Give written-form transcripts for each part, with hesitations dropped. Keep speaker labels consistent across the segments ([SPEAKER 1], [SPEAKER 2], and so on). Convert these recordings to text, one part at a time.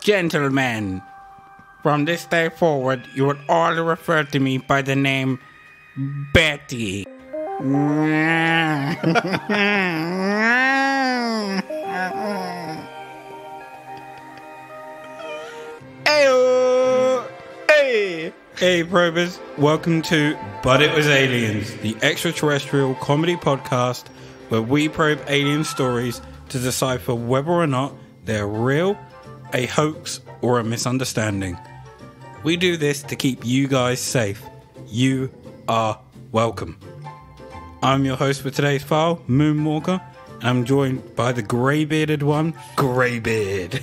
[SPEAKER 1] Gentlemen, from this day forward, you will all refer to me by the name Betty. Hey, probers, welcome to But It Was Aliens, the extraterrestrial comedy podcast where we probe alien stories to decipher whether or not they're real, a hoax, or a misunderstanding. We do this to keep you guys safe. You are welcome. I'm your host for today's file, Moonwalker, and I'm joined by the grey-bearded one, Greybeard.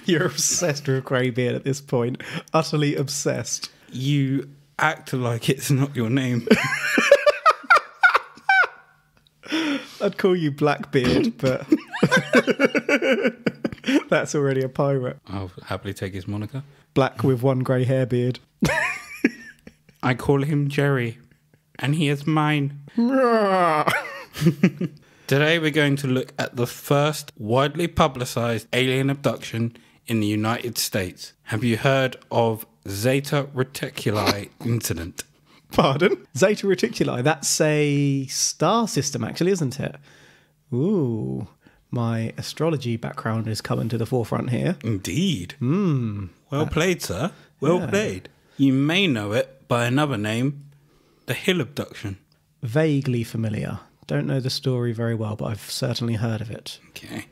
[SPEAKER 2] You're obsessed with Greybeard at this point. Utterly obsessed.
[SPEAKER 1] You act like it's not your name.
[SPEAKER 2] I'd call you Blackbeard, but that's already a pirate.
[SPEAKER 1] I'll happily take his moniker.
[SPEAKER 2] Black with one grey hair beard.
[SPEAKER 1] I call him Jerry, and he is mine. Today we're going to look at the first widely publicised alien abduction in the United States. Have you heard of Zeta Reticuli incident?
[SPEAKER 2] Pardon? Zeta Reticuli, that's a star system actually, isn't it? Ooh, my astrology background is coming to the forefront here.
[SPEAKER 1] Indeed. Well played, sir. Well played. You may know it by another name, the Hill abduction.
[SPEAKER 2] Vaguely familiar. Don't know the story very well, but I've certainly heard of it.
[SPEAKER 1] Okay.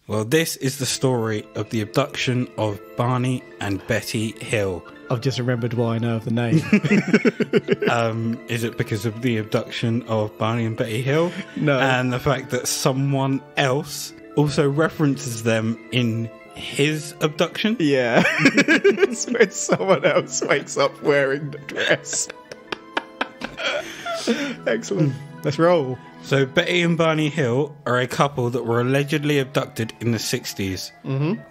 [SPEAKER 1] Well, this is the story of the abduction of Barney and Betty Hill.
[SPEAKER 2] I've just remembered why I know of the name.
[SPEAKER 1] Is it because of the abduction of Barney and Betty Hill?
[SPEAKER 2] No.
[SPEAKER 1] And the fact that someone else also references them in his abduction?
[SPEAKER 2] Yeah. It's when someone else wakes up wearing the dress. Excellent. Let's roll.
[SPEAKER 1] So Betty and Barney Hill are a couple that were allegedly abducted in the 60s.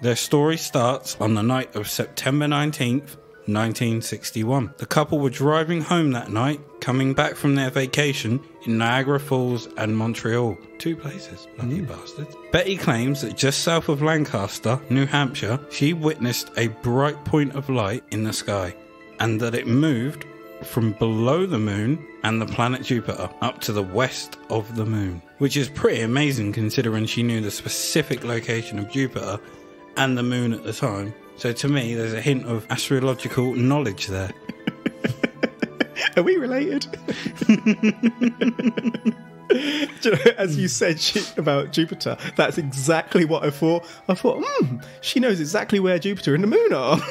[SPEAKER 1] Their story starts on the night of September 19th, 1961. The couple were driving home that night, coming back from their vacation in Niagara Falls and Montreal. Two places, lucky bastards. Betty claims that just south of Lancaster, New Hampshire, she witnessed a bright point of light in the sky, and that it moved from below the moon and the planet Jupiter up to the west of the moon, which is pretty amazing considering she knew the specific location of Jupiter and the moon at the time. So to me, there's a hint of astrological knowledge there.
[SPEAKER 2] Are we related? As you said about Jupiter, that's exactly what I thought. I thought, she knows exactly where Jupiter and the moon are.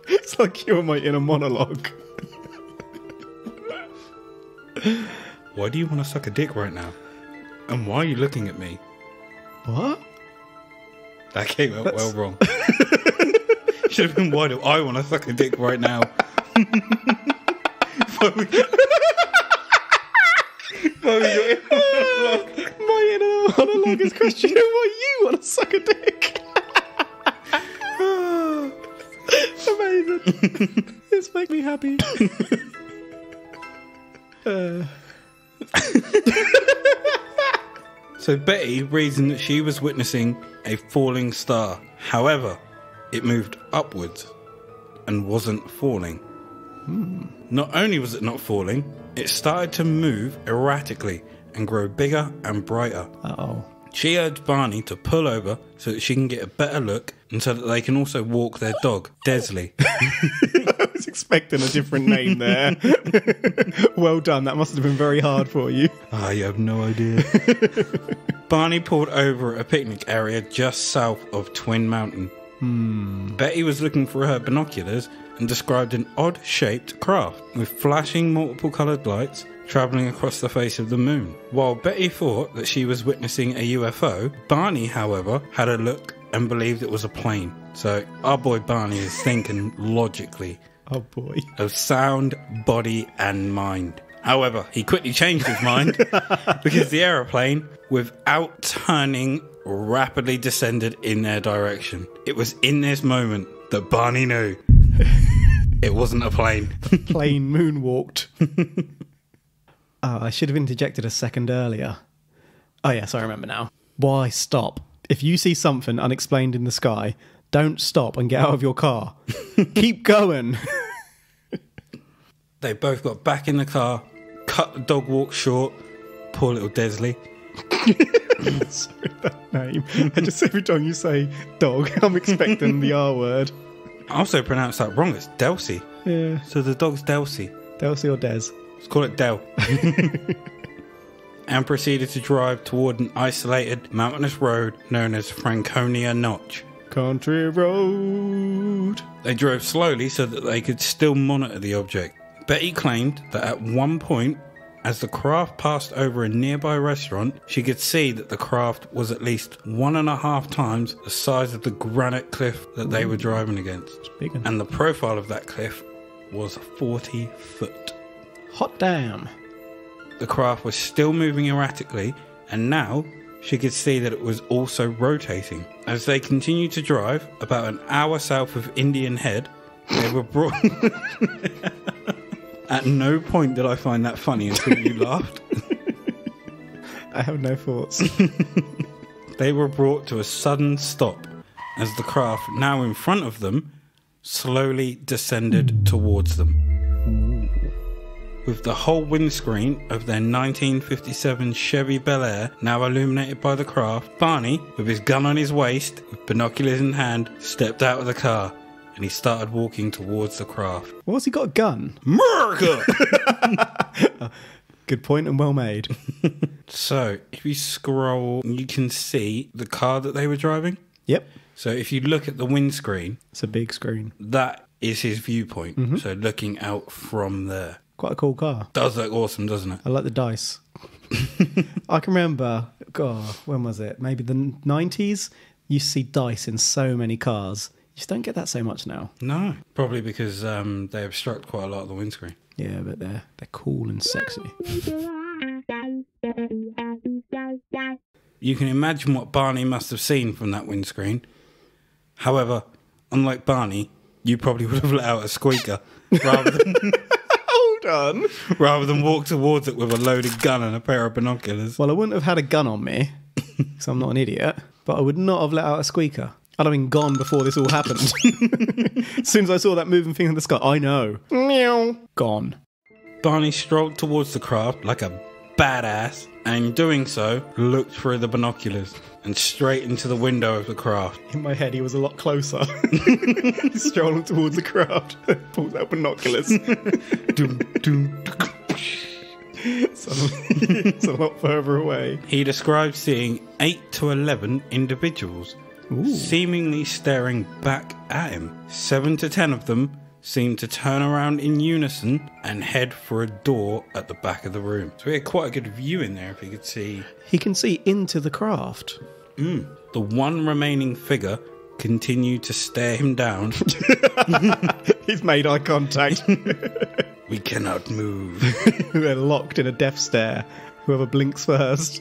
[SPEAKER 2] It's like you're my inner monologue.
[SPEAKER 1] Why do you want to suck a dick right now? And why are you looking at me?
[SPEAKER 2] What?
[SPEAKER 1] That came out well wrong. Should have been, why do I want to suck a dick right now?
[SPEAKER 2] My inner monologue is questioning why you want to suck a dick. Amazing. This makes me happy.
[SPEAKER 1] So Betty reasoned that she was witnessing a falling star. However, it moved upwards and wasn't falling. Not only was it not falling, it started to move erratically and grow bigger and brighter.
[SPEAKER 2] Uh-oh.
[SPEAKER 1] She urged Barney to pull over so that she can get a better look and so that they can also walk their dog, Desley.
[SPEAKER 2] I was expecting a different name there. Well done. That must have been very hard for you.
[SPEAKER 1] Ah, you have no idea. Barney pulled over at a picnic area just south of Twin Mountain. Betty was looking for her binoculars and described an odd-shaped craft with flashing multiple-coloured lights travelling across the face of the moon. While Betty thought that she was witnessing a UFO, Barney, however, had a look and believed it was a plane. So our boy Barney is thinking logically.
[SPEAKER 2] Oh boy.
[SPEAKER 1] Of sound, body and mind. However, he quickly changed his mind because the aeroplane, without turning, rapidly descended in their direction. It was in this moment that Barney knew it wasn't a plane.
[SPEAKER 2] Plane moonwalked. Oh, I should have interjected a second earlier. Oh yes, I remember now. Why stop? If you see something unexplained in the sky, don't stop and get out of your car. Keep going.
[SPEAKER 1] They both got back in the car, cut the dog walk short. Poor little Desley.
[SPEAKER 2] Sorry, that name. Just every time you say dog, I'm expecting the R word.
[SPEAKER 1] I also pronounced that wrong. It's Delcy.
[SPEAKER 2] Yeah.
[SPEAKER 1] So the dog's Delcy.
[SPEAKER 2] Delcy or Des?
[SPEAKER 1] Let's call it Del. And proceeded to drive toward an isolated mountainous road known as Franconia Notch.
[SPEAKER 2] Country road.
[SPEAKER 1] They drove slowly so that they could still monitor the object. Betty claimed that at one point, as the craft passed over a nearby restaurant, she could see that the craft was at least 1.5 times the size of the granite cliff that they were driving against.
[SPEAKER 2] Big one.
[SPEAKER 1] And the profile of that cliff was 40 foot.
[SPEAKER 2] Hot damn.
[SPEAKER 1] The craft was still moving erratically, and now she could see that it was also rotating. As they continued to drive, about an hour south of Indian Head, they were brought... At no point did I find that funny until you laughed.
[SPEAKER 2] I have no thoughts.
[SPEAKER 1] They were brought to a sudden stop as the craft, now in front of them, slowly descended towards them. With the whole windscreen of their 1957 Chevy Bel Air now illuminated by the craft, Barney, with his gun on his waist, with binoculars in hand, stepped out of the car and he started walking towards the craft.
[SPEAKER 2] What's he got a gun?
[SPEAKER 1] America!
[SPEAKER 2] Good point and well made.
[SPEAKER 1] So, if you scroll, you can see the car that they were driving.
[SPEAKER 2] Yep.
[SPEAKER 1] So, if you look at the windscreen,
[SPEAKER 2] It's a big screen.
[SPEAKER 1] that is his viewpoint. So, looking out from there.
[SPEAKER 2] Quite a cool car.
[SPEAKER 1] Does look awesome, doesn't it?
[SPEAKER 2] I like the dice. I can remember, God, when was it? Maybe the 90s? You see dice in so many cars. You just don't get that so much now.
[SPEAKER 1] No, probably because they obstruct quite a lot of the windscreen.
[SPEAKER 2] Yeah, but they're cool and sexy.
[SPEAKER 1] You can imagine what Barney must have seen from that windscreen. However, unlike Barney, you probably would have let out a squeaker rather than
[SPEAKER 2] Hold on.
[SPEAKER 1] rather than walk towards it with a loaded gun and a pair of binoculars.
[SPEAKER 2] Well, I wouldn't have had a gun on me, because I'm not an idiot, but I would not have let out a squeaker. I'd have been gone before this all happened. As soon as I saw that moving thing in the sky, I know. Meow. Gone.
[SPEAKER 1] Barney strolled towards the craft like a badass, and in doing so, looked through the binoculars and straight into the window of the craft.
[SPEAKER 2] In my head, he was a lot closer. He's strolling towards the craft. Pulls out binoculars.
[SPEAKER 1] Doom, doom.
[SPEAKER 2] Suddenly, it's a lot further away.
[SPEAKER 1] He described seeing 8 to 11 individuals seemingly staring back at him. 7 to 10 of them seemed to turn around in unison and head for a door at the back of the room. So he had quite a good view in there if he could see.
[SPEAKER 2] He can see into the craft.
[SPEAKER 1] The one remaining figure continued to stare him down.
[SPEAKER 2] He's made eye contact.
[SPEAKER 1] We cannot move.
[SPEAKER 2] They're locked in a death stare. Whoever blinks first.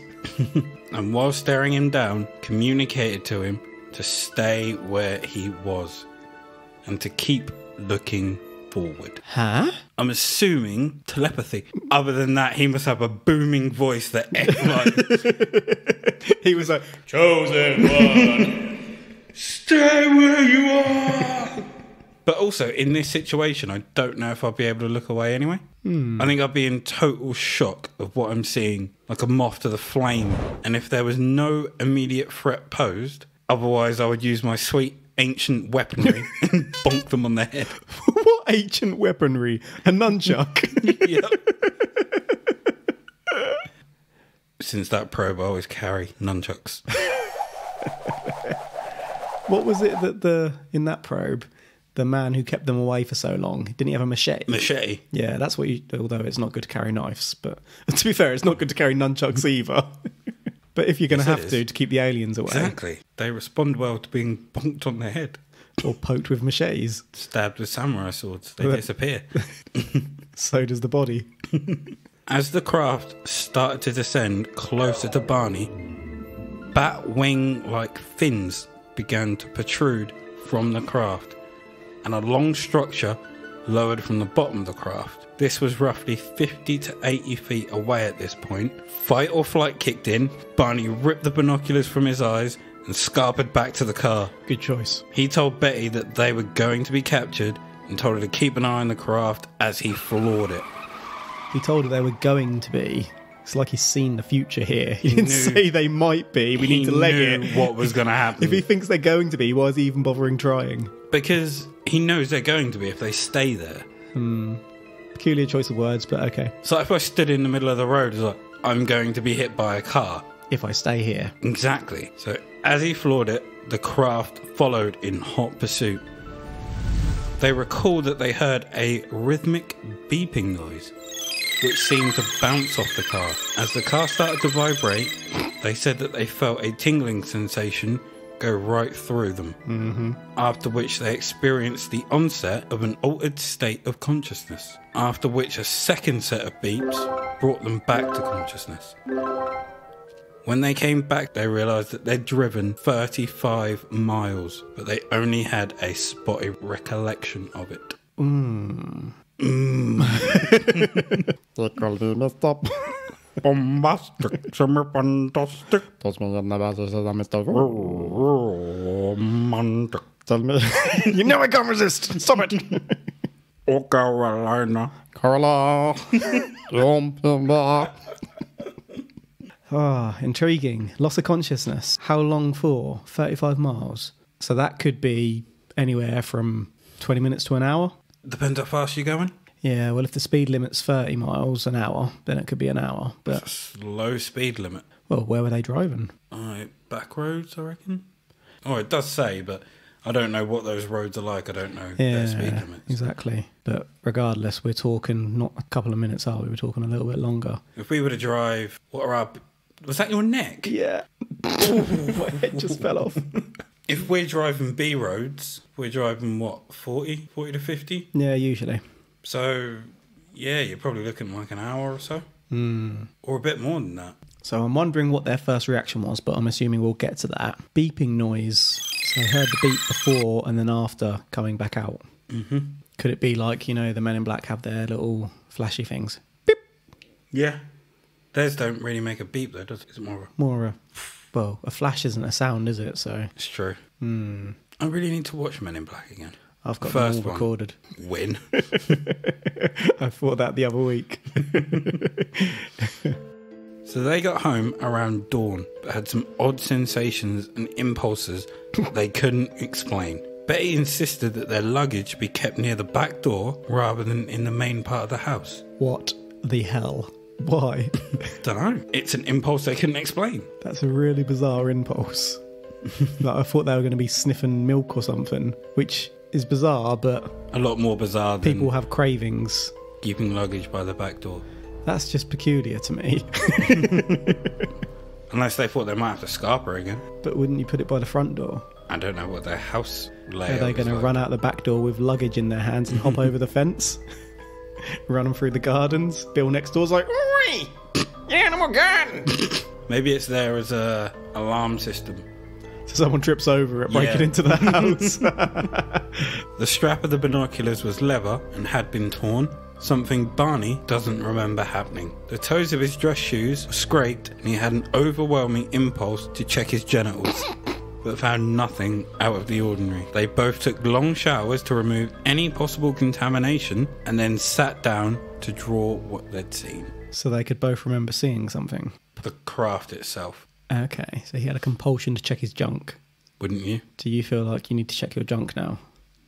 [SPEAKER 1] And while staring him down, communicated to him to stay where he was and to keep looking forward.
[SPEAKER 2] Huh?
[SPEAKER 1] I'm assuming telepathy. Other than that, he must have a booming voice that
[SPEAKER 2] He was like,
[SPEAKER 1] chosen one, stay where you are. But also, in this situation, I don't know if I'll be able to look away anyway. I think I'll be in total shock of what I'm seeing, like a moth to the flame. And if there was no immediate threat posed, otherwise I would use my sweet ancient weaponry and bonk them on the head.
[SPEAKER 2] what ancient weaponry? A nunchuck?
[SPEAKER 1] Yep. Since that probe, I always carry nunchucks.
[SPEAKER 2] What was it that in that probe, the man who kept them away for so long, didn't he have a machete?
[SPEAKER 1] Machete?
[SPEAKER 2] Yeah, that's what you... Although it's not good to carry knives, but to be fair, it's not good to carry nunchucks either. But if you're going to have to keep the aliens away.
[SPEAKER 1] Exactly. They respond well to being bonked on their head.
[SPEAKER 2] Or poked with machetes.
[SPEAKER 1] Stabbed with samurai swords. They disappear.
[SPEAKER 2] So does the body.
[SPEAKER 1] As the craft started to descend closer to Barney, bat wing-like fins began to protrude from the craft, and a long structure lowered from the bottom of the craft. This was roughly 50 to 80 feet away at this point. Fight or flight kicked in. Barney ripped the binoculars from his eyes and scarpered back to the car.
[SPEAKER 2] Good choice.
[SPEAKER 1] He told Betty that they were going to be captured and told her to keep an eye on the craft as he floored it.
[SPEAKER 2] He told her they were going to be. It's like he's seen the future here. He didn't say they might be. We need to leg it.
[SPEAKER 1] What was going to happen.
[SPEAKER 2] If he thinks they're going to be, why is he even bothering trying?
[SPEAKER 1] Because he knows they're going to be if they stay there.
[SPEAKER 2] Peculiar choice of words, but okay.
[SPEAKER 1] So if I stood in the middle of the road, it's like, I'm going to be hit by a car.
[SPEAKER 2] If I stay here.
[SPEAKER 1] Exactly. So as he floored it, the craft followed in hot pursuit. They recalled that they heard a rhythmic beeping noise, which seemed to bounce off the car. As the car started to vibrate, they said that they felt a tingling sensation go right through them, after which they experienced the onset of an altered state of consciousness, after which a second set of beeps brought them back to consciousness. When they came back, they realised that they'd driven 35 miles, but they only had a spotty recollection of it. Bombastic, semi-fantastic. Romantic.
[SPEAKER 2] You know I can't resist. Stop it.
[SPEAKER 1] Oh, Carolina.
[SPEAKER 2] Carla. Intriguing. Loss of consciousness. How long for? 35 miles. So that could be anywhere from 20 minutes to an hour.
[SPEAKER 1] Depends how fast you're going.
[SPEAKER 2] Yeah, well, if the speed limit's 30 miles an hour, then it could be an hour. But
[SPEAKER 1] That's a low speed limit.
[SPEAKER 2] well, where were they driving?
[SPEAKER 1] Back roads, I reckon. Oh, it does say, but I don't know what those roads are like. I don't know their speed limits.
[SPEAKER 2] Exactly. But regardless, we're talking not a couple of minutes, are we? We're talking a little bit longer.
[SPEAKER 1] If we were to drive, what are our... Was that your neck?
[SPEAKER 2] Yeah. My head just fell off.
[SPEAKER 1] If we're driving B roads, we're driving, what, 40 to 50?
[SPEAKER 2] Yeah, usually.
[SPEAKER 1] So, yeah, you're probably looking like an hour or so. Or a bit more than that.
[SPEAKER 2] So I'm wondering what their first reaction was, but I'm assuming we'll get to that. Beeping noise. So I heard the beep before and then after coming back out. Could it be like, you know, the Men in Black have their little flashy things? Beep.
[SPEAKER 1] Yeah. Theirs don't really make a beep, though, does it? It's
[SPEAKER 2] More a... Well, a flash isn't a sound, is it? So
[SPEAKER 1] It's true. I really need to watch Men in Black again.
[SPEAKER 2] I've got
[SPEAKER 1] First
[SPEAKER 2] them all recorded.
[SPEAKER 1] Win.
[SPEAKER 2] I thought that the other week.
[SPEAKER 1] So they got home around dawn, but had some odd sensations and impulses they couldn't explain. Betty insisted that their luggage be kept near the back door rather than in the main part of the house.
[SPEAKER 2] What the hell? Why?
[SPEAKER 1] Dunno. It's an impulse they couldn't explain.
[SPEAKER 2] That's a really bizarre impulse. Like, I thought they were going to be sniffing milk or something, which is bizarre, but
[SPEAKER 1] A lot more bizarre than
[SPEAKER 2] people have cravings.
[SPEAKER 1] keeping luggage by the back door.
[SPEAKER 2] That's just peculiar to me.
[SPEAKER 1] Unless they thought they might have to scarp her again.
[SPEAKER 2] But wouldn't you put it by the front door?
[SPEAKER 1] I don't know what their house layout
[SPEAKER 2] Are they going to
[SPEAKER 1] is like.
[SPEAKER 2] run out the back door with luggage in their hands and hop over the fence? Run them through the gardens? Bill next door's like, oi! The animal gun!
[SPEAKER 1] Maybe it's there as a alarm system.
[SPEAKER 2] So someone trips over it, breaking into the house.
[SPEAKER 1] The strap of the binoculars was leather and had been torn. Something Barney doesn't remember happening. The toes of his dress shoes were scraped and he had an overwhelming impulse to check his genitals, but found nothing out of the ordinary. They both took long showers to remove any possible contamination and then sat down to draw what they'd seen.
[SPEAKER 2] So they could both remember seeing something.
[SPEAKER 1] The craft itself.
[SPEAKER 2] Okay, so he had a compulsion to check his junk.
[SPEAKER 1] Wouldn't you?
[SPEAKER 2] Do you feel like you need to check your junk now?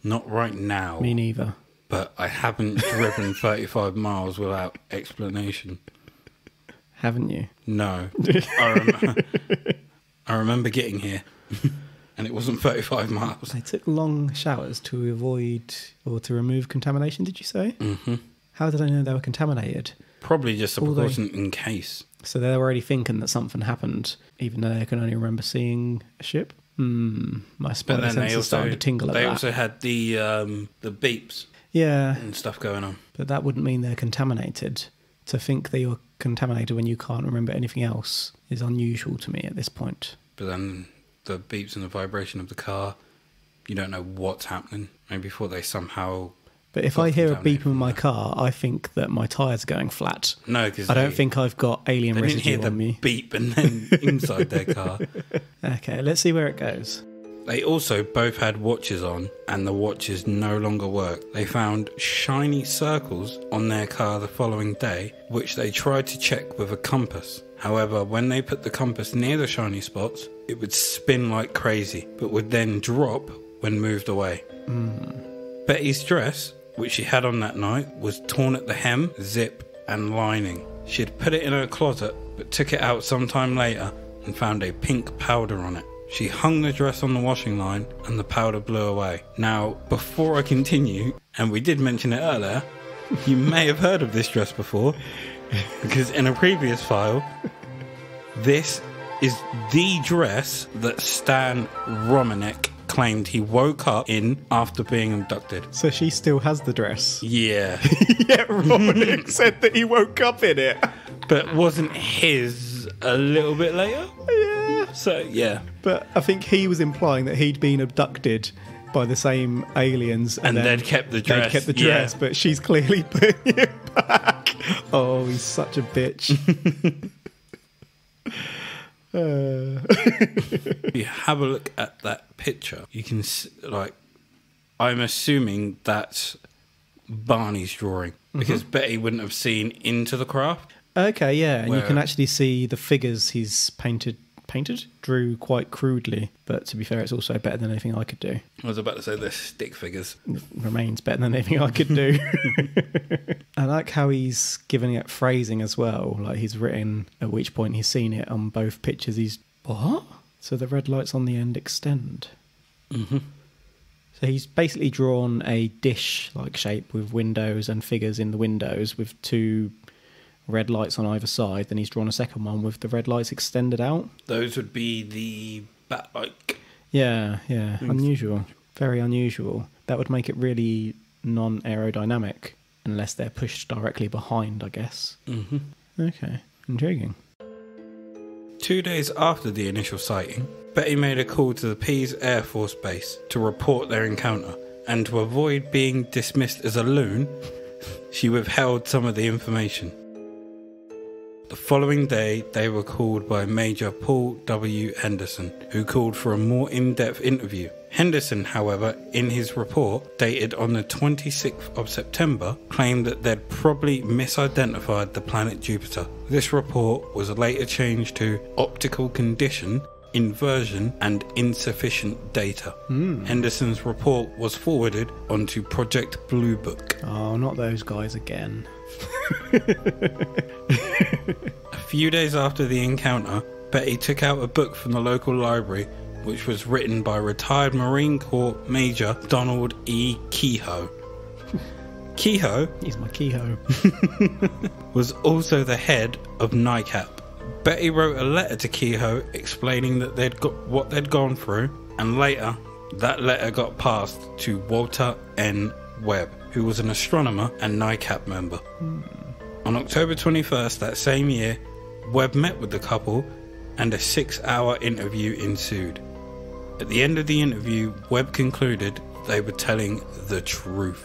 [SPEAKER 1] Not right now.
[SPEAKER 2] Me neither.
[SPEAKER 1] But I haven't driven 35 miles without explanation.
[SPEAKER 2] Haven't you?
[SPEAKER 1] No. I remember getting here and it wasn't 35 miles.
[SPEAKER 2] They took long showers to avoid or to remove contamination, did you say?
[SPEAKER 1] Mm-hmm.
[SPEAKER 2] How did I know they were contaminated?
[SPEAKER 1] Probably just a precaution in case.
[SPEAKER 2] So they're already thinking that something happened, even though they can only remember seeing a ship? My spidey sense is starting to tingle at that.
[SPEAKER 1] They also had the beeps
[SPEAKER 2] Yeah,
[SPEAKER 1] and stuff going on.
[SPEAKER 2] but that wouldn't mean they're contaminated. To think that you're contaminated when you can't remember anything else is unusual to me at this point.
[SPEAKER 1] But then the beeps and the vibration of the car, you don't know what's happening. Maybe thought they somehow
[SPEAKER 2] But if I hear a beeping in my car, I think that my tyres are going flat.
[SPEAKER 1] No, because
[SPEAKER 2] I don't think I've got alien residue on me.
[SPEAKER 1] Beep and then inside their car.
[SPEAKER 2] Okay, let's see where it goes.
[SPEAKER 1] They also both had watches on, and the watches no longer worked. They found shiny circles on their car the following day, which they tried to check with a compass. However, when they put the compass near the shiny spots, it would spin like crazy, but would then drop when moved away. Betty's dress, which she had on that night, was torn at the hem, zip, and lining. She had put it in her closet, but took it out sometime later and found a pink powder on it. She hung the dress on the washing line and the powder blew away. Now, before I continue, and we did mention it earlier, you may have heard of this dress before, because in a previous file, this is the dress that Stan Romanek claimed he woke up in after being abducted.
[SPEAKER 2] So she still has the dress?
[SPEAKER 1] Yeah.
[SPEAKER 2] Yeah, Romanek said that he woke up in it.
[SPEAKER 1] But wasn't his a little bit later?
[SPEAKER 2] Yeah.
[SPEAKER 1] So, yeah.
[SPEAKER 2] But I think he was implying that he'd been abducted by the same aliens.
[SPEAKER 1] And they'd kept the dress.
[SPEAKER 2] They'd kept the dress, yeah. But she's clearly putting it back. Oh, he's such a bitch.
[SPEAKER 1] If you have a look at that picture, you can see, I'm assuming that's Barney's drawing, because Betty wouldn't have seen into the craft.
[SPEAKER 2] Okay, yeah, and you can actually see the figures he's drew quite crudely, but to be fair, it's also better than anything I could do.
[SPEAKER 1] I was about to say they're stick figures.
[SPEAKER 2] It remains better than anything I could do. I like how he's giving it phrasing as well, like he's written at which point he's seen it on both pictures. He's, what? So the red lights on the end extend. So he's basically drawn a dish-like shape with windows and figures in the windows with two red lights on either side. Then he's drawn a second one with the red lights extended out.
[SPEAKER 1] Those would be the bat-like.
[SPEAKER 2] Yeah. Unusual. Very unusual. That would make it really non-aerodynamic unless they're pushed directly behind, I guess. Okay, intriguing.
[SPEAKER 1] 2 days after the initial sighting, Betty made a call to the Pease Air Force Base to report their encounter, and to avoid being dismissed as a loon, she withheld some of the information. The following day, they were called by Major Paul W. Henderson, who called for a more in-depth interview. Henderson, however, in his report, dated on the 26th of September, claimed that they'd probably misidentified the planet Jupiter. This report was later changed to optical condition, inversion, and insufficient data. Henderson's report was forwarded onto Project Blue Book.
[SPEAKER 2] Oh, not those guys again.
[SPEAKER 1] A few days after the encounter, Betty took out a book from the local library, which was written by retired Marine Corps Major Donald E. Kehoe. Kehoe,
[SPEAKER 2] he's my Kehoe,
[SPEAKER 1] was also the head of NICAP. Betty wrote a letter to Kehoe explaining that what they'd gone through, and later that letter got passed to Walter N. Webb, who was an astronomer and NICAP member. On October 21st that same year, Webb met with the couple and a 6-hour interview ensued. At the end of the interview, Webb concluded they were telling the truth,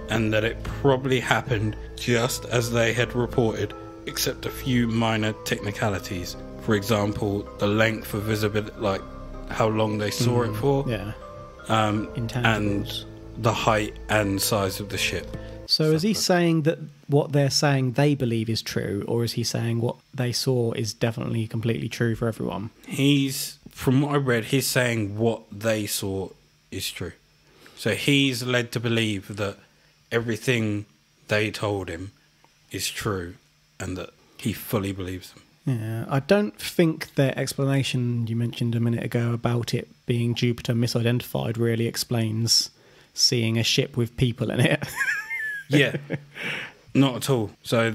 [SPEAKER 1] and that it probably happened just as they had reported, except a few minor technicalities. For example, the length of visibility, like how long they saw it for, and the height and size of the ship.
[SPEAKER 2] So is he saying that what they're saying they believe is true, or is he saying what they saw is definitely completely true for everyone?
[SPEAKER 1] From what I read, he's saying what they saw is true. So he's led to believe that everything they told him is true, and that he fully believes them.
[SPEAKER 2] Yeah, I don't think their explanation you mentioned a minute ago about it being Jupiter misidentified really explains seeing a ship with people in it.
[SPEAKER 1] Yeah, not at all. So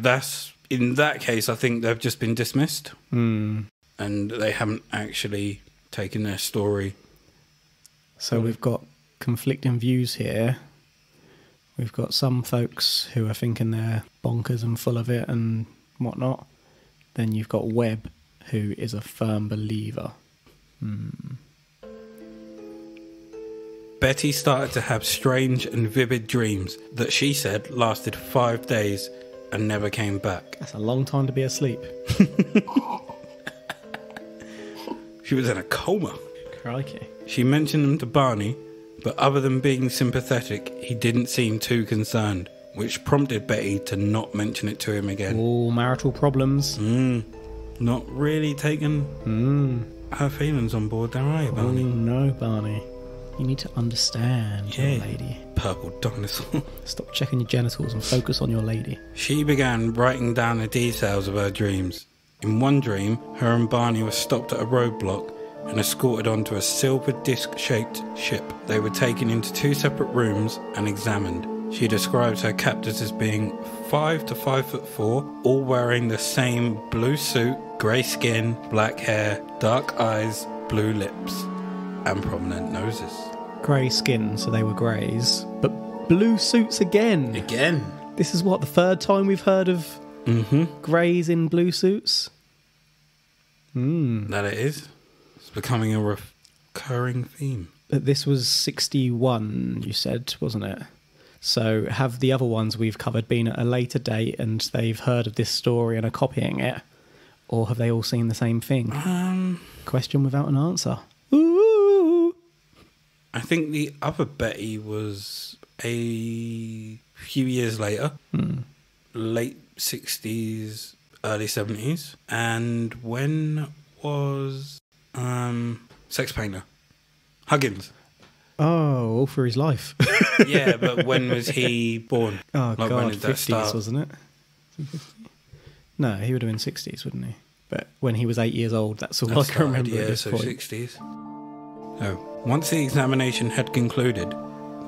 [SPEAKER 1] in that case, I think they've just been dismissed. And they haven't actually taken their story.
[SPEAKER 2] So we've got conflicting views here. We've got some folks who are thinking they're bonkers and full of it and whatnot. Then you've got Webb, who is a firm believer.
[SPEAKER 1] Betty started to have strange and vivid dreams that she said lasted 5 days and never came back.
[SPEAKER 2] That's a long time to be asleep.
[SPEAKER 1] She was in a coma.
[SPEAKER 2] Crikey.
[SPEAKER 1] She mentioned them to Barney, but other than being sympathetic, he didn't seem too concerned, which prompted Betty to not mention it to him again.
[SPEAKER 2] All marital problems.
[SPEAKER 1] Not really taking her feelings on board there, are you, Barney?
[SPEAKER 2] Oh, no, Barney. You need to understand your lady.
[SPEAKER 1] Purple dinosaur.
[SPEAKER 2] Stop checking your genitals and focus on your lady.
[SPEAKER 1] She began writing down the details of her dreams. In one dream, her and Barney were stopped at a roadblock and escorted onto a silver disc-shaped ship. They were taken into 2 separate rooms and examined. She describes her captors as being 5 to 5'4", all wearing the same blue suit, grey skin, black hair, dark eyes, blue lips, and prominent noses.
[SPEAKER 2] Grey skin, so they were greys. But blue suits again.
[SPEAKER 1] Again.
[SPEAKER 2] This is what, the 3rd time we've heard of greys in blue suits?
[SPEAKER 1] That it is. It's becoming a recurring theme.
[SPEAKER 2] But this was 61, you said, wasn't it? So have the other ones we've covered been at a later date and they've heard of this story and are copying it? Or have they all seen the same thing? Question without an answer. Ooh.
[SPEAKER 1] I think the other Betty was a few years later. Late 60s, early 70s. And when was Sex Painter? Huggins.
[SPEAKER 2] Oh, all for his life.
[SPEAKER 1] Yeah, but when was he born?
[SPEAKER 2] Oh,
[SPEAKER 1] like,
[SPEAKER 2] God,
[SPEAKER 1] when did that
[SPEAKER 2] 50s,
[SPEAKER 1] start?
[SPEAKER 2] wasn't it? No, he would have been 60s, wouldn't he? But when he was 8 years old, that's all I can remember at this
[SPEAKER 1] so
[SPEAKER 2] point.
[SPEAKER 1] 60s. So, once the examination had concluded,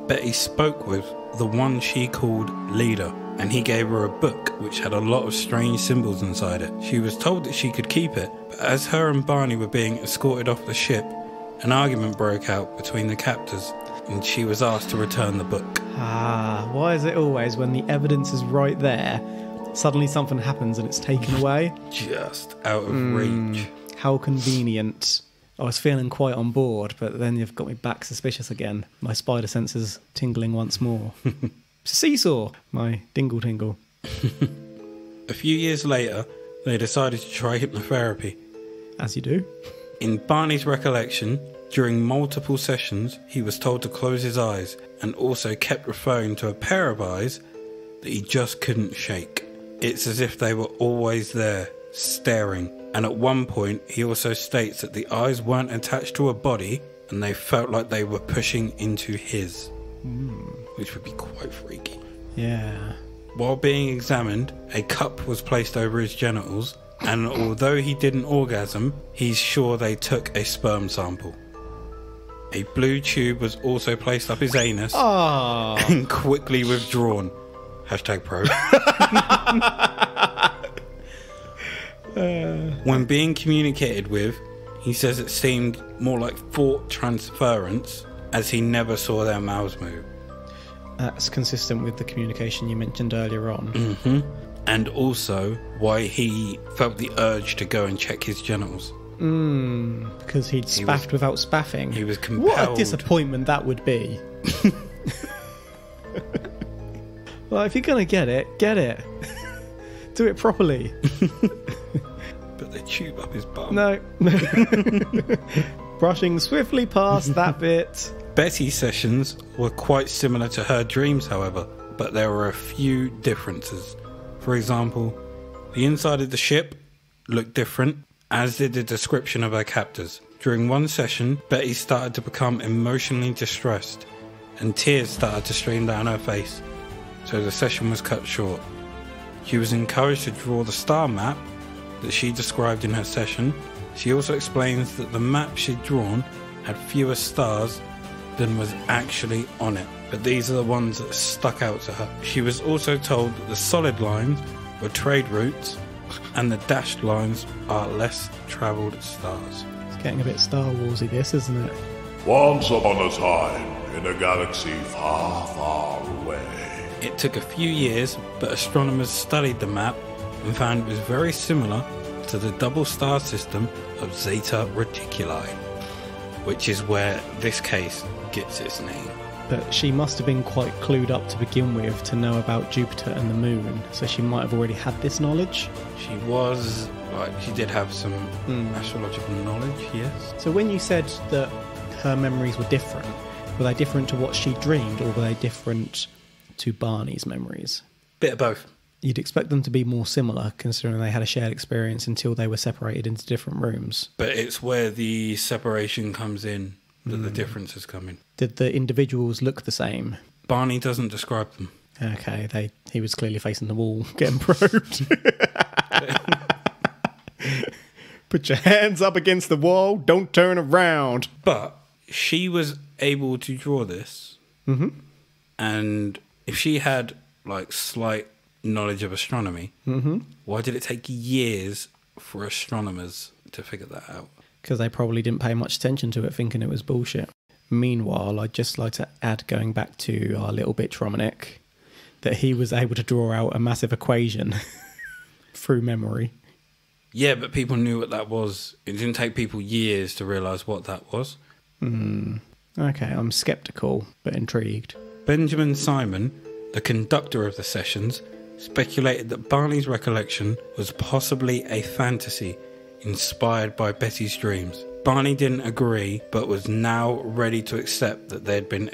[SPEAKER 1] Betty spoke with the one she called Leader, and he gave her a book which had a lot of strange symbols inside it. She was told that she could keep it, but as her and Barney were being escorted off the ship, an argument broke out between the captors, and she was asked to return the book.
[SPEAKER 2] Why is it always when the evidence is right there, suddenly something happens and it's taken away?
[SPEAKER 1] Just out of reach.
[SPEAKER 2] How convenient. I was feeling quite on board, but then you've got me back suspicious again. My spider senses tingling once more. Seesaw! My dingle tingle.
[SPEAKER 1] A few years later, they decided to try hypnotherapy.
[SPEAKER 2] As you do.
[SPEAKER 1] In Barney's recollection, during multiple sessions, he was told to close his eyes and also kept referring to a pair of eyes that he just couldn't shake. It's as if they were always there, staring. And at one point, he also states that the eyes weren't attached to a body and they felt like they were pushing into his, which would be quite freaky.
[SPEAKER 2] Yeah.
[SPEAKER 1] While being examined, a cup was placed over his genitals, and although he didn't orgasm, he's sure they took a sperm sample. A blue tube was also placed up his anus and quickly withdrawn. #pro. When being communicated with, he says it seemed more like thought transference, as he never saw their mouths move.
[SPEAKER 2] That's consistent with the communication you mentioned earlier on.
[SPEAKER 1] And also why he felt the urge to go and check his genitals.
[SPEAKER 2] Because he'd spaffed without spaffing.
[SPEAKER 1] He was compelled.
[SPEAKER 2] What a disappointment that would be. Well, if you're going to get it, get it. Do it properly.
[SPEAKER 1] Put the tube up his bum.
[SPEAKER 2] No. Brushing swiftly past that bit.
[SPEAKER 1] Betty's sessions were quite similar to her dreams, however, but there were a few differences. For example, the inside of the ship looked different, as did the description of her captors. During one session, Betty started to become emotionally distressed, and tears started to stream down her face, so the session was cut short. She was encouraged to draw the star map that she described in her session. She also explains that the map she'd drawn had fewer stars than was actually on it, but these are the ones that stuck out to her. She was also told that the solid lines were trade routes and the dashed lines are less travelled stars.
[SPEAKER 2] It's getting a bit Star Warsy, this, isn't it?
[SPEAKER 3] Once upon a time, in a galaxy far, far away.
[SPEAKER 1] It took a few years, but astronomers studied the map and found it was very similar to the double star system of Zeta Reticuli. which is where this case gets its name.
[SPEAKER 2] But she must have been quite clued up to begin with to know about Jupiter and the moon, so she might have already had this knowledge.
[SPEAKER 1] She did have some astrological knowledge, yes.
[SPEAKER 2] So when you said that her memories were they different to what she dreamed, or were they different to Barney's memories?
[SPEAKER 1] Bit of both.
[SPEAKER 2] You'd expect them to be more similar, considering they had a shared experience until they were separated into different rooms.
[SPEAKER 1] But it's where the separation comes in that the differences come in.
[SPEAKER 2] Did the individuals look the same?
[SPEAKER 1] Barney doesn't describe them.
[SPEAKER 2] Okay, he was clearly facing the wall, getting probed. Put your hands up against the wall, don't turn around.
[SPEAKER 1] But she was able to draw this.
[SPEAKER 2] Mm-hmm.
[SPEAKER 1] And if she had, slight knowledge of astronomy, why did it take years for astronomers to figure that out?
[SPEAKER 2] Because they probably didn't pay much attention to it, thinking it was bullshit. Meanwhile, I'd just like to add, going back to our little bitch Romanek, that he was able to draw out a massive equation through memory.
[SPEAKER 1] Yeah, but people knew what that was. It didn't take people years to realise what that was.
[SPEAKER 2] Okay, I'm sceptical, but intrigued.
[SPEAKER 1] Benjamin Simon, the conductor of the sessions, speculated that Barney's recollection was possibly a fantasy inspired by Betty's dreams. Barney didn't agree, but was now ready to accept that they'd been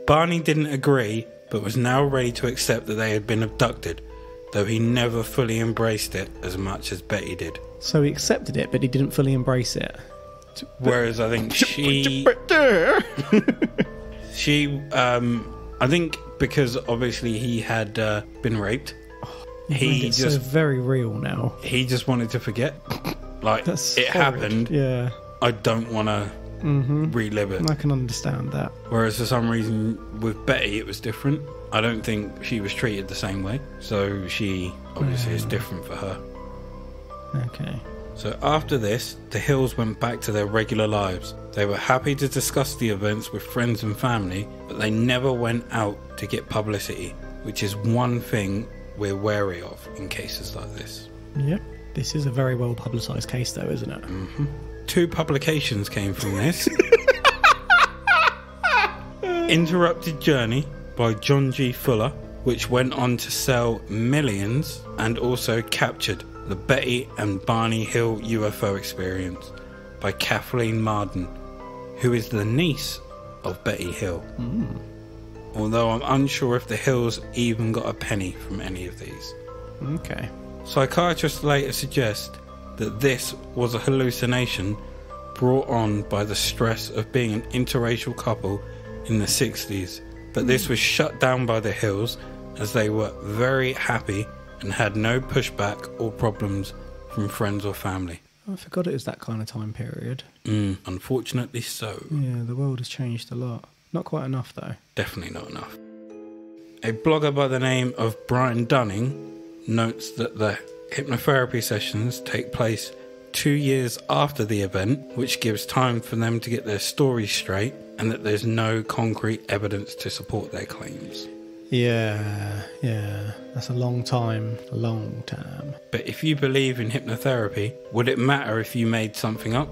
[SPEAKER 1] Barney didn't agree, but was now ready to accept that they had been abducted, though he never fully embraced it as much as Betty did.
[SPEAKER 2] So he accepted it, but he didn't fully embrace it.
[SPEAKER 1] Whereas I think I think because obviously he had been raped,
[SPEAKER 2] it's so very real now.
[SPEAKER 1] He just wanted to forget.
[SPEAKER 2] That's
[SPEAKER 1] it
[SPEAKER 2] horrid.
[SPEAKER 1] happened.
[SPEAKER 2] Yeah.
[SPEAKER 1] I don't want to relive it.
[SPEAKER 2] I can understand that.
[SPEAKER 1] Whereas for some reason with Betty it was different. I don't think she was treated the same way. So she obviously is different for her.
[SPEAKER 2] Okay.
[SPEAKER 1] So after this, the Hills went back to their regular lives. They were happy to discuss the events with friends and family, but they never went out to get publicity, which is one thing we're wary of in cases like this.
[SPEAKER 2] Yep. This is a very well publicised case though, isn't it?
[SPEAKER 1] 2 publications came from this. Interrupted Journey by John G. Fuller, which went on to sell millions, and also Captured, the Betty and Barney Hill UFO Experience by Kathleen Marden, who is the niece of Betty Hill. Although I'm unsure if the Hills even got a penny from any of these.
[SPEAKER 2] Okay.
[SPEAKER 1] Psychiatrists later suggest that this was a hallucination brought on by the stress of being an interracial couple in the 60s, but this was shut down by the Hills as they were very happy and had no pushback or problems from friends or family.
[SPEAKER 2] I forgot it was that kind of time period.
[SPEAKER 1] Unfortunately so.
[SPEAKER 2] Yeah, the world has changed a lot. Not quite enough though.
[SPEAKER 1] Definitely not enough. A blogger by the name of Brian Dunning notes that the hypnotherapy sessions take place 2 years after the event, which gives time for them to get their stories straight, and that there's no concrete evidence to support their claims.
[SPEAKER 2] Yeah, that's a long time.
[SPEAKER 1] But if you believe in hypnotherapy, would it matter if you made something up?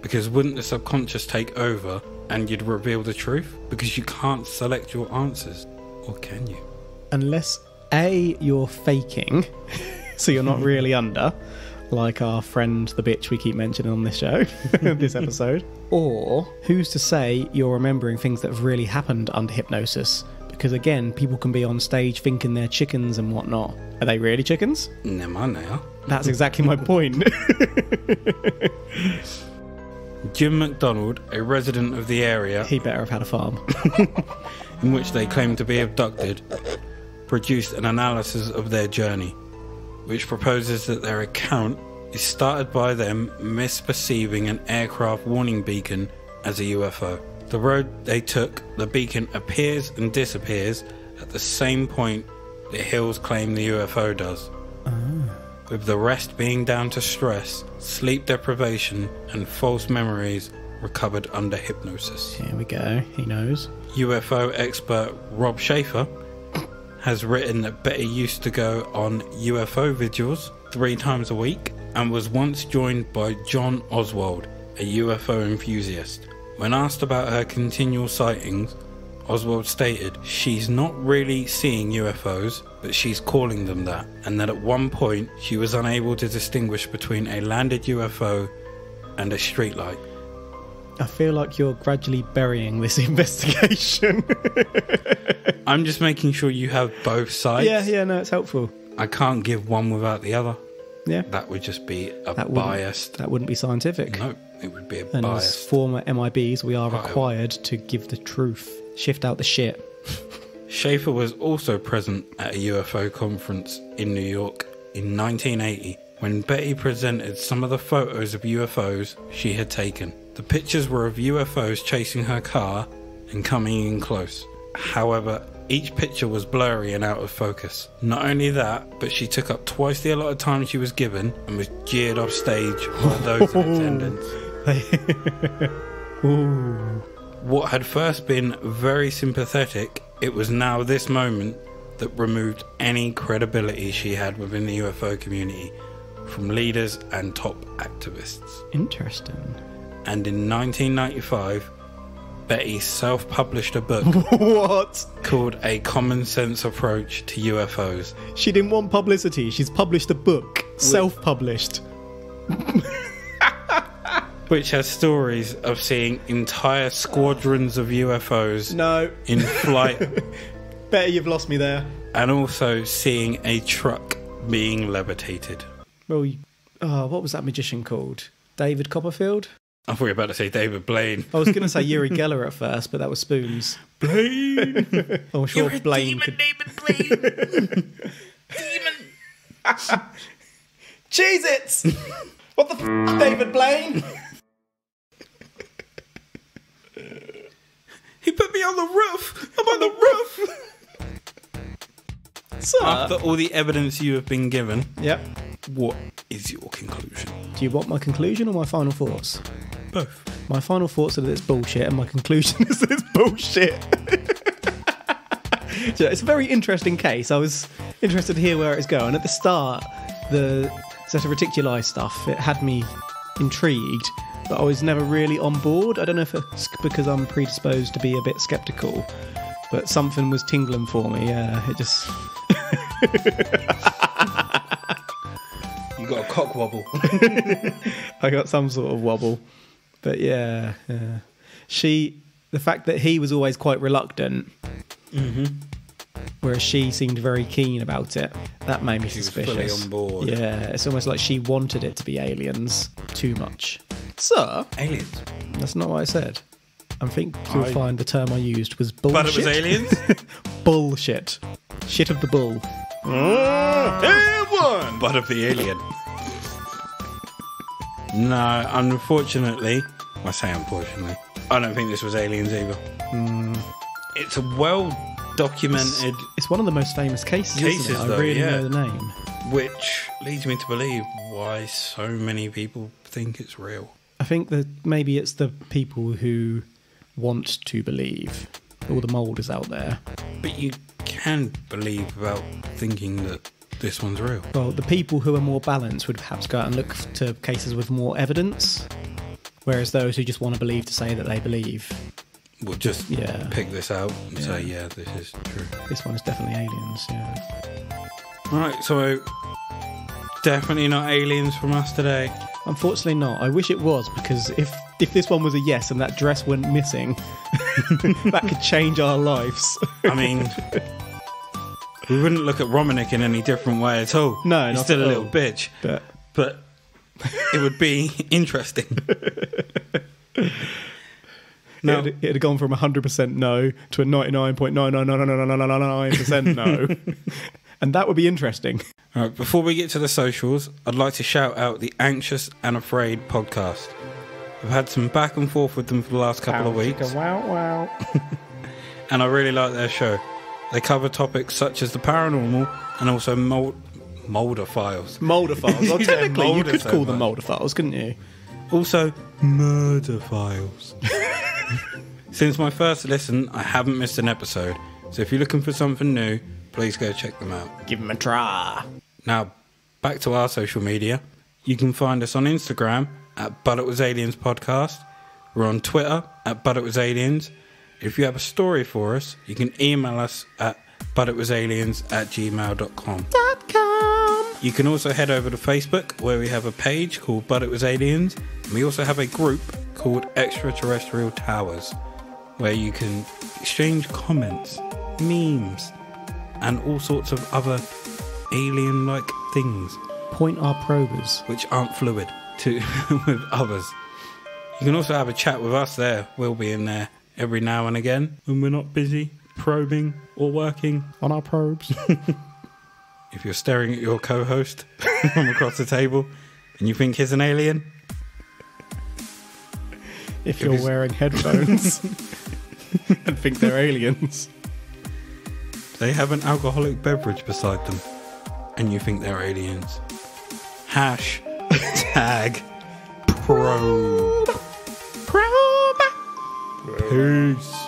[SPEAKER 1] Because wouldn't the subconscious take over and you'd reveal the truth? Because you can't select your answers. Or can you?
[SPEAKER 2] Unless A, you're faking, so you're not really under, like our friend the bitch we keep mentioning on this show, this episode. Or who's to say you're remembering things that have really happened under hypnosis? Because again, people can be on stage thinking they're chickens and whatnot. Are they really chickens?
[SPEAKER 1] Never mind, they are.
[SPEAKER 2] That's exactly my point.
[SPEAKER 1] Jim MacDonald, a resident of the area,
[SPEAKER 2] He better have had a farm.
[SPEAKER 1] in which they claim to be abducted, produced an analysis of their journey, which proposes that their account is started by them misperceiving an aircraft warning beacon as a UFO. The road they took, the beacon appears and disappears at the same point the Hills claim the UFO does. With the rest being down to stress, sleep deprivation and false memories recovered under hypnosis.
[SPEAKER 2] Here we go, he knows.
[SPEAKER 1] UFO expert Rob Schaefer has written that Betty used to go on UFO vigils 3 times a week and was once joined by John Oswald, a UFO enthusiast. When asked about her continual sightings, Oswald stated she's not really seeing UFOs, but she's calling them that, and that at one point she was unable to distinguish between a landed UFO and a streetlight.
[SPEAKER 2] I feel like you're gradually burying this investigation.
[SPEAKER 1] I'm just making sure you have both sides.
[SPEAKER 2] Yeah, no, it's helpful.
[SPEAKER 1] I can't give one without the other.
[SPEAKER 2] Yeah.
[SPEAKER 1] That would just be a
[SPEAKER 2] That
[SPEAKER 1] biased...
[SPEAKER 2] That wouldn't be scientific.
[SPEAKER 1] No, it would be a
[SPEAKER 2] And as
[SPEAKER 1] biased...
[SPEAKER 2] former MIBs, we are required to give the truth. Shift out the shit.
[SPEAKER 1] Schaefer was also present at a UFO conference in New York in 1980 when Betty presented some of the photos of UFOs she had taken. The pictures were of UFOs chasing her car and coming in close. However, each picture was blurry and out of focus. Not only that, but she took up twice the allotted time she was given and was jeered off stage by those in attendance.
[SPEAKER 2] Ooh.
[SPEAKER 1] What had first been very sympathetic, it was now this moment that removed any credibility she had within the UFO community from leaders and top activists.
[SPEAKER 2] Interesting.
[SPEAKER 1] And in 1995, Betty self-published a book
[SPEAKER 2] What?
[SPEAKER 1] called A Common Sense Approach to UFOs.
[SPEAKER 2] She didn't want publicity. She's published a book. Self-published.
[SPEAKER 1] Which has stories of seeing entire squadrons of UFOs in flight.
[SPEAKER 2] Betty, you've lost me there.
[SPEAKER 1] And also seeing a truck being levitated.
[SPEAKER 2] Well, what was that magician called? David Copperfield?
[SPEAKER 1] I thought you were about to say David Blaine.
[SPEAKER 2] I was going to say Uri Geller at first, but that was Spoons.
[SPEAKER 1] Blaine!
[SPEAKER 2] I'm sure
[SPEAKER 1] You're a
[SPEAKER 2] Blaine
[SPEAKER 1] demon,
[SPEAKER 2] could...
[SPEAKER 1] David Blaine! Demon!
[SPEAKER 2] Cheez-Its! What the f***, David Blaine?
[SPEAKER 1] He put me on the roof! I'm on the roof!
[SPEAKER 2] Sir?
[SPEAKER 1] After all the evidence you have been given,
[SPEAKER 2] Yep.
[SPEAKER 1] what is your conclusion?
[SPEAKER 2] Do you want my conclusion or my final thoughts?
[SPEAKER 1] Both.
[SPEAKER 2] My final thoughts are that it's bullshit, and my conclusion is that it's bullshit. So it's a very interesting case. I was interested to hear where it's going. At the start, the Zeta Reticuli stuff, it had me intrigued, but I was never really on board. I don't know if it's because I'm predisposed to be a bit sceptical, but something was tingling for me. Yeah, it just...
[SPEAKER 1] You got a cock wobble.
[SPEAKER 2] I got some sort of wobble. But yeah. The fact that he was always quite reluctant, whereas she seemed very keen about it, that made me suspicious.
[SPEAKER 1] She was fully on board.
[SPEAKER 2] Yeah, it's almost like she wanted it to be aliens too much. Sir?
[SPEAKER 1] Aliens.
[SPEAKER 2] That's not what I said. I think you'll find the term I used was bullshit.
[SPEAKER 1] But it was aliens?
[SPEAKER 2] Bullshit. Shit of the bull.
[SPEAKER 1] Everyone! But of the alien. No, unfortunately, I say unfortunately, I don't think this was aliens either. It's a well-documented...
[SPEAKER 2] It's one of the most famous cases, isn't it? I really know the name.
[SPEAKER 1] Which leads me to believe why so many people think it's real.
[SPEAKER 2] I think that maybe it's the people who want to believe. All the moulders out there.
[SPEAKER 1] But you can believe without thinking that this one's real.
[SPEAKER 2] Well, the people who are more balanced would perhaps go out and look to cases with more evidence, whereas those who just want to believe to say that they believe
[SPEAKER 1] We'll just pick this out and say, yeah, this is true.
[SPEAKER 2] This one is definitely aliens, yeah.
[SPEAKER 1] Alright, so definitely not aliens from us today.
[SPEAKER 2] Unfortunately not. I wish it was, because if this one was a yes and that dress went missing, that could change our lives.
[SPEAKER 1] I mean, we wouldn't look at Romanik in any different way at all.
[SPEAKER 2] No,
[SPEAKER 1] he's
[SPEAKER 2] not
[SPEAKER 1] still
[SPEAKER 2] at
[SPEAKER 1] a little
[SPEAKER 2] all.
[SPEAKER 1] bitch. But it would be interesting.
[SPEAKER 2] No. It had gone from 100% no to a 99.99999% no. And that would be interesting.
[SPEAKER 1] All right, before we get to the socials, I'd like to shout out the Anxious and Afraid podcast. I've had some back and forth with them for the last couple of weeks.
[SPEAKER 2] Wow.
[SPEAKER 1] And I really like their show. They cover topics such as the paranormal and also Mulder files.
[SPEAKER 2] Mulder files. Well,
[SPEAKER 1] You said
[SPEAKER 2] technically, you
[SPEAKER 1] Mulder
[SPEAKER 2] could
[SPEAKER 1] so
[SPEAKER 2] call them
[SPEAKER 1] much.
[SPEAKER 2] Mulder files, couldn't you?
[SPEAKER 1] Also, murder files. Since my first listen, I haven't missed an episode. So if you're looking for something new, please go check them out.
[SPEAKER 2] Give them a try.
[SPEAKER 1] Now, back to our social media. You can find us on Instagram at But It Was Aliens Podcast. We're on Twitter at But It Was Aliens. If you have a story for us, you can email us at butitwasaliens@gmail.com. You can also head over to Facebook, where we have a page called But It Was Aliens. And we also have a group called Extraterrestrial Towers, where you can exchange comments, memes, and all sorts of other alien-like things.
[SPEAKER 2] Point our probers.
[SPEAKER 1] Which aren't fluid to with others. You can also have a chat with us there. We'll be in there every now and again when we're not busy probing or working
[SPEAKER 2] On our probes.
[SPEAKER 1] If you're staring at your co-host from across the table and you think he's an alien,
[SPEAKER 2] If you're wearing headphones and think they're aliens.
[SPEAKER 1] they have an alcoholic beverage beside them and you think they're aliens. Hashtag probe. Peace.